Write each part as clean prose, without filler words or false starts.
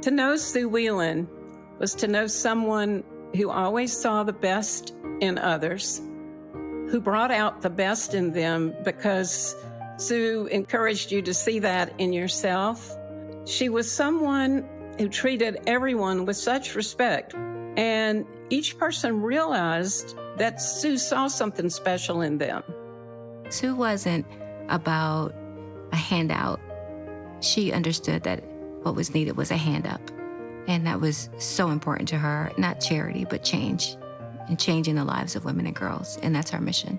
To know Sue Wieland was to know someone who always saw the best in others, who brought out the best in them because Sue encouraged you to see that in yourself. She was someone who treated everyone with such respect, and each person realized that Sue saw something special in them. Sue wasn't about a handout. She understood that what was needed was a hand up. And that was so important to her, not charity, but change, and changing the lives of women and girls. And that's our mission.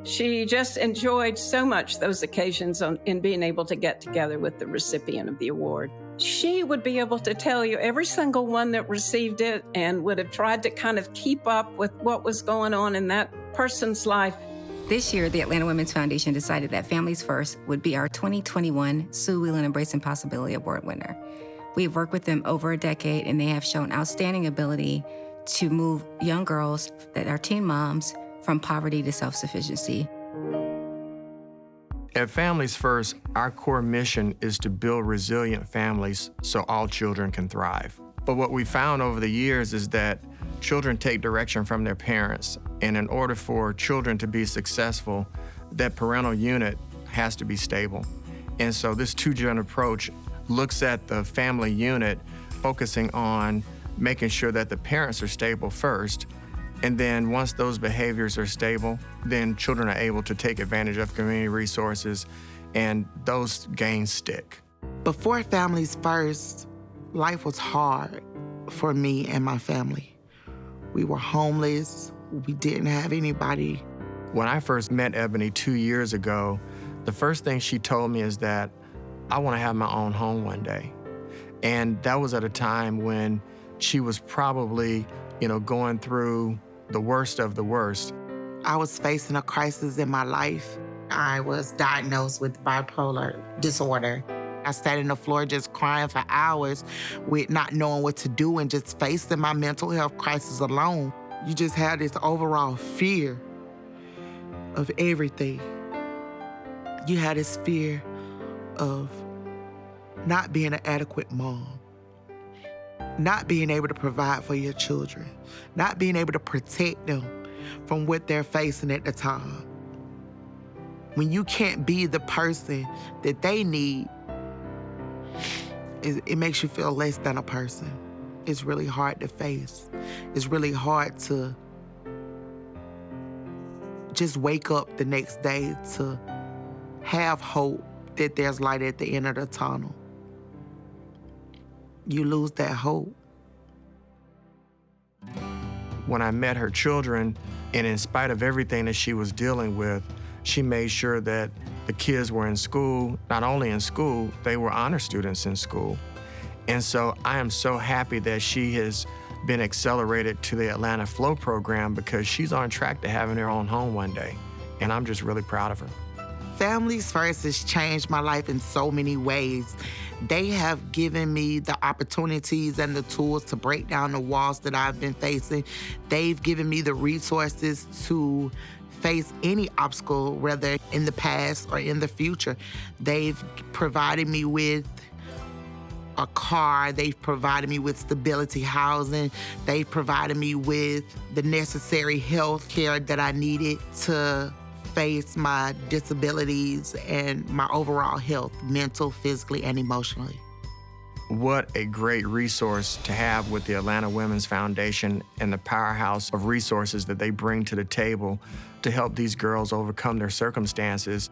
She just enjoyed so much those occasions in being able to get together with the recipient of the award. She would be able to tell you every single one that received it and would have tried to kind of keep up with what was going on in that person's life. This year, the Atlanta Women's Foundation decided that Families First would be our 2021 Sue Wieland Embracing Possibility Award winner. We've worked with them over a decade, and they have shown outstanding ability to move young girls that are teen moms from poverty to self-sufficiency. At Families First, our core mission is to build resilient families so all children can thrive. But what we found over the years is that children take direction from their parents, and in order for children to be successful, that parental unit has to be stable. And so this two-gen approach looks at the family unit, focusing on making sure that the parents are stable first, and then once those behaviors are stable, then children are able to take advantage of community resources, and those gains stick. Before Families First, life was hard for me and my family. We were homeless. We didn't have anybody. When I first met Ebony 2 years ago, the first thing she told me is that I want to have my own home one day. And that was at a time when she was probably, going through the worst of the worst. I was facing a crisis in my life. I was diagnosed with bipolar disorder. I sat on the floor just crying for hours with not knowing what to do and just facing my mental health crisis alone. You just had this overall fear of everything. You had this fear of not being an adequate mom, not being able to provide for your children, not being able to protect them from what they're facing at the time. When you can't be the person that they need, it makes you feel less than a person. It's really hard to face. It's really hard to just wake up the next day to have hope that there's light at the end of the tunnel. You lose that hope. When I met her children, and in spite of everything that she was dealing with, she made sure that the kids were in school. Not only in school, they were honor students in school. And so I am so happy that she has been accelerated to the Atlanta Flow program, because she's on track to having her own home one day. And I'm just really proud of her. Families First has changed my life in so many ways. They have given me the opportunities and the tools to break down the walls that I've been facing. They've given me the resources to face any obstacle, whether in the past or in the future. They've provided me with a car. They've provided me with stability housing. They've provided me with the necessary health care that I needed to face my disabilities and my overall health, mental, physically, and emotionally. What a great resource to have with the Atlanta Women's Foundation and the powerhouse of resources that they bring to the table to help these girls overcome their circumstances.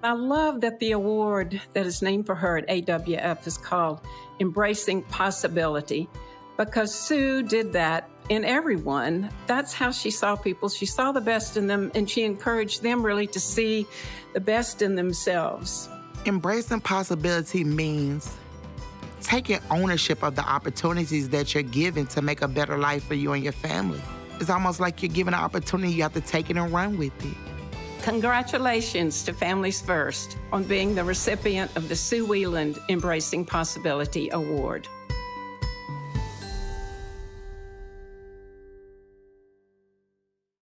I love that the award that is named for her at AWF is called Embracing Possibility, because Sue did that in everyone. That's how she saw people. She saw the best in them, and she encouraged them really to see the best in themselves. Embracing possibility means taking ownership of the opportunities that you're given to make a better life for you and your family. It's almost like you're given an opportunity, you have to take it and run with it. Congratulations to Families First on being the recipient of the Sue Wieland Embracing Possibility Award.